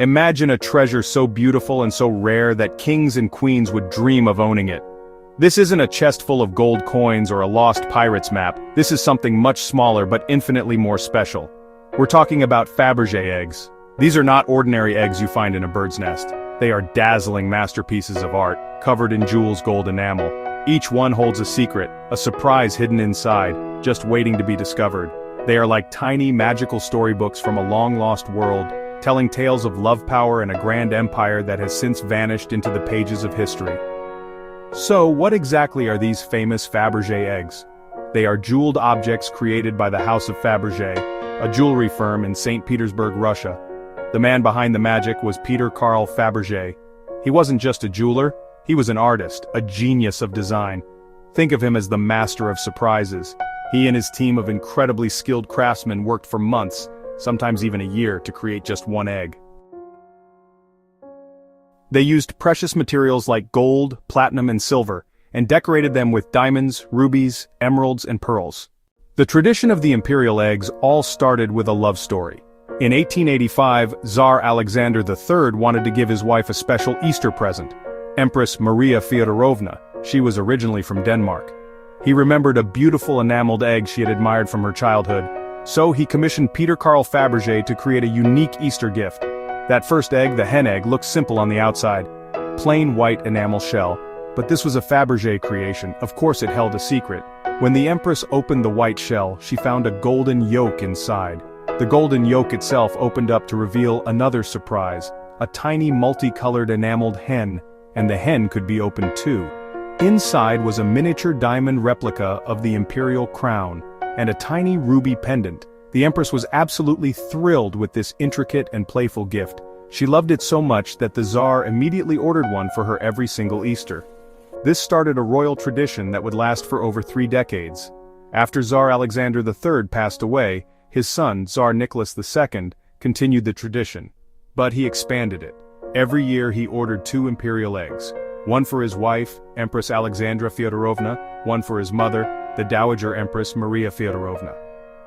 Imagine a treasure so beautiful and so rare that kings and queens would dream of owning it. This isn't a chest full of gold coins or a lost pirate's map. This is something much smaller but infinitely more special. We're talking about Fabergé eggs. These are not ordinary eggs you find in a bird's nest. They are dazzling masterpieces of art, covered in jewels gold enamel. Each one holds a secret, a surprise hidden inside, just waiting to be discovered. They are like tiny magical storybooks from a long-lost world, telling tales of love power and a grand empire that has since vanished into the pages of history. So, what exactly are these famous Fabergé eggs? They are jeweled objects created by the House of Fabergé, a jewelry firm in St. Petersburg, Russia. The man behind the magic was Peter Carl Fabergé. He wasn't just a jeweler, he was an artist, a genius of design. Think of him as the master of surprises. He and his team of incredibly skilled craftsmen worked for months, sometimes even a year, to create just one egg. They used precious materials like gold, platinum, and silver, and decorated them with diamonds, rubies, emeralds, and pearls. The tradition of the Imperial eggs all started with a love story. In 1885, Tsar Alexander III wanted to give his wife a special Easter present. Empress Maria Feodorovna, she was originally from Denmark. He remembered a beautiful enameled egg she had admired from her childhood, so he commissioned Peter Carl Fabergé to create a unique Easter gift. That first egg, the hen egg, looked simple on the outside. Plain white enamel shell, but this was a Fabergé creation. Of course it held a secret. When the Empress opened the white shell, she found a golden yolk inside. The golden yolk itself opened up to reveal another surprise, a tiny multicolored enameled hen, and the hen could be opened too. Inside was a miniature diamond replica of the imperial crown, and a tiny ruby pendant. The Empress was absolutely thrilled with this intricate and playful gift. She loved it so much that the Tsar immediately ordered one for her every single Easter. This started a royal tradition that would last for over 3 decades. After Tsar Alexander III passed away, his son, Tsar Nicholas II, continued the tradition. But he expanded it. Every year he ordered 2 imperial eggs. One for his wife, Empress Alexandra Feodorovna, one for his mother, the Dowager Empress Maria Feodorovna.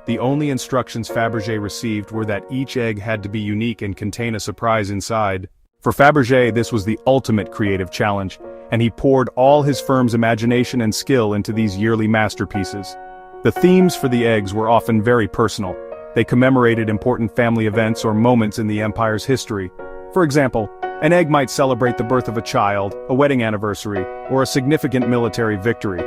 The only instructions Fabergé received were that each egg had to be unique and contain a surprise inside. For Fabergé, this was the ultimate creative challenge, and he poured all his firm's imagination and skill into these yearly masterpieces. The themes for the eggs were often very personal. They commemorated important family events or moments in the empire's history. For example, an egg might celebrate the birth of a child, a wedding anniversary, or a significant military victory.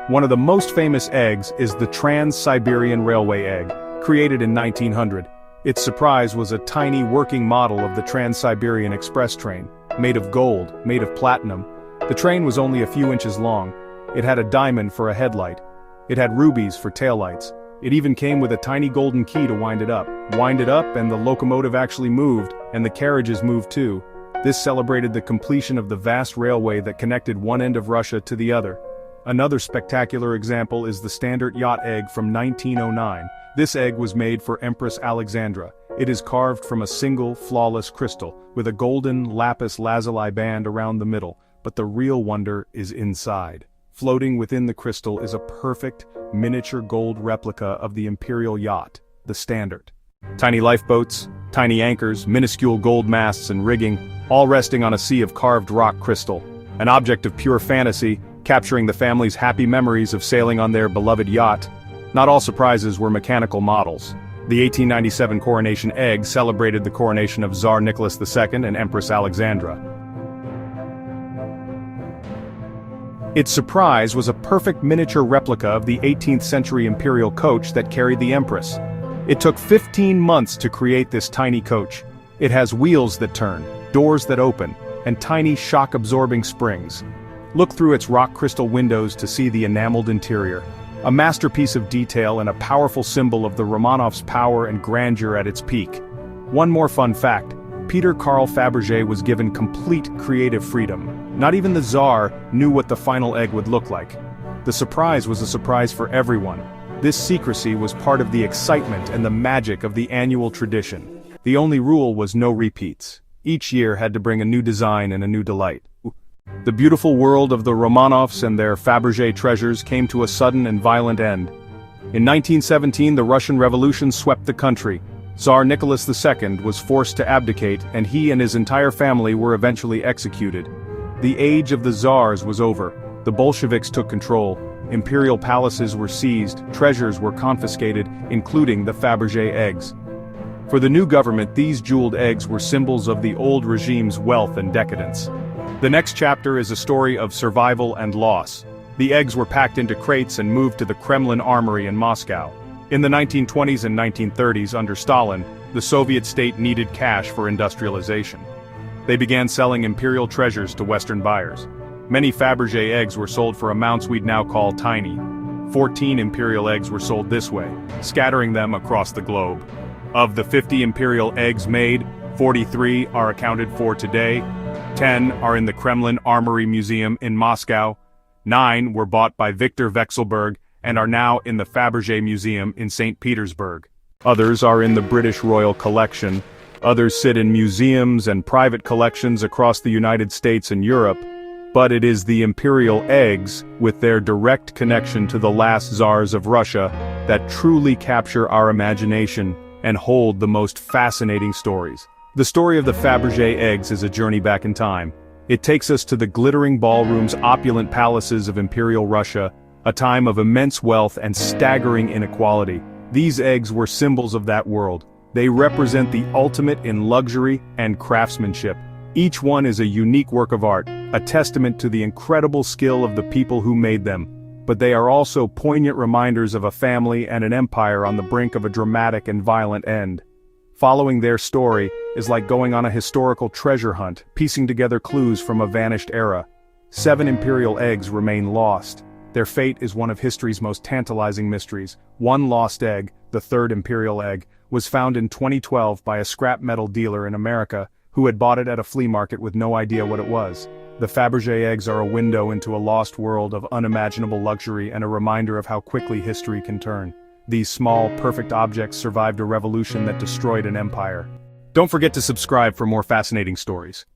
One of the most famous eggs is the Trans-Siberian Railway egg, created in 1900. Its surprise was a tiny working model of the Trans-Siberian Express train, made of gold, made of platinum. The train was only a few inches long. It had a diamond for a headlight. It had rubies for taillights. It even came with a tiny golden key to wind it up. Wind it up and the locomotive actually moved, and the carriages moved too. This celebrated the completion of the vast railway that connected one end of Russia to the other. Another spectacular example is the standard yacht egg from 1909. This egg was made for Empress Alexandra. It is carved from a single, flawless crystal, with a golden lapis lazuli band around the middle, but the real wonder is inside. Floating within the crystal is a perfect, miniature gold replica of the Imperial yacht, the Standard. Tiny lifeboats, tiny anchors, minuscule gold masts and rigging, all resting on a sea of carved rock crystal. An object of pure fantasy, capturing the family's happy memories of sailing on their beloved yacht. Not all surprises were mechanical models. The 1897 coronation egg celebrated the coronation of Tsar Nicholas II and Empress Alexandra. Its surprise was a perfect miniature replica of the 18th century imperial coach that carried the Empress. It took 15 months to create this tiny coach. It has wheels that turn, doors that open, and tiny shock-absorbing springs. Look through its rock crystal windows to see the enameled interior. A masterpiece of detail and a powerful symbol of the Romanovs' power and grandeur at its peak. One more fun fact: Peter Carl Fabergé was given complete creative freedom. Not even the Tsar knew what the final egg would look like. The surprise was a surprise for everyone. This secrecy was part of the excitement and the magic of the annual tradition. The only rule was no repeats. Each year had to bring a new design and a new delight. The beautiful world of the Romanovs and their Fabergé treasures came to a sudden and violent end. In 1917, the Russian Revolution swept the country. Tsar Nicholas II was forced to abdicate, and he and his entire family were eventually executed. The age of the Tsars was over. The Bolsheviks took control. Imperial palaces were seized, treasures were confiscated, including the Fabergé eggs. For the new government, these jeweled eggs were symbols of the old regime's wealth and decadence. The next chapter is a story of survival and loss. The eggs were packed into crates and moved to the Kremlin armory in Moscow. In the 1920s and 1930s under Stalin, the Soviet state needed cash for industrialization. They began selling imperial treasures to Western buyers. Many Fabergé eggs were sold for amounts we'd now call tiny. 14 imperial eggs were sold this way, scattering them across the globe. Of the 50 imperial eggs made, 43 are accounted for today. 10 are in the Kremlin Armory Museum in Moscow. 9 were bought by Victor Vekselberg and are now in the Fabergé Museum in St. Petersburg. Others are in the British Royal Collection. Others sit in museums and private collections across the United States and Europe. But it is the imperial eggs, with their direct connection to the last czars of Russia, that truly capture our imagination and hold the most fascinating stories. The story of the Fabergé eggs is a journey back in time. It takes us to the glittering ballrooms, opulent palaces of Imperial Russia, a time of immense wealth and staggering inequality. These eggs were symbols of that world. They represent the ultimate in luxury and craftsmanship. Each one is a unique work of art, a testament to the incredible skill of the people who made them. But they are also poignant reminders of a family and an empire on the brink of a dramatic and violent end. Following their story is like going on a historical treasure hunt, piecing together clues from a vanished era. 7 imperial eggs remain lost. Their fate is one of history's most tantalizing mysteries. One lost egg, the third imperial egg, was found in 2012 by a scrap metal dealer in America who had bought it at a flea market with no idea what it was. The Fabergé eggs are a window into a lost world of unimaginable luxury and a reminder of how quickly history can turn. These small, perfect objects survived a revolution that destroyed an empire. Don't forget to subscribe for more fascinating stories.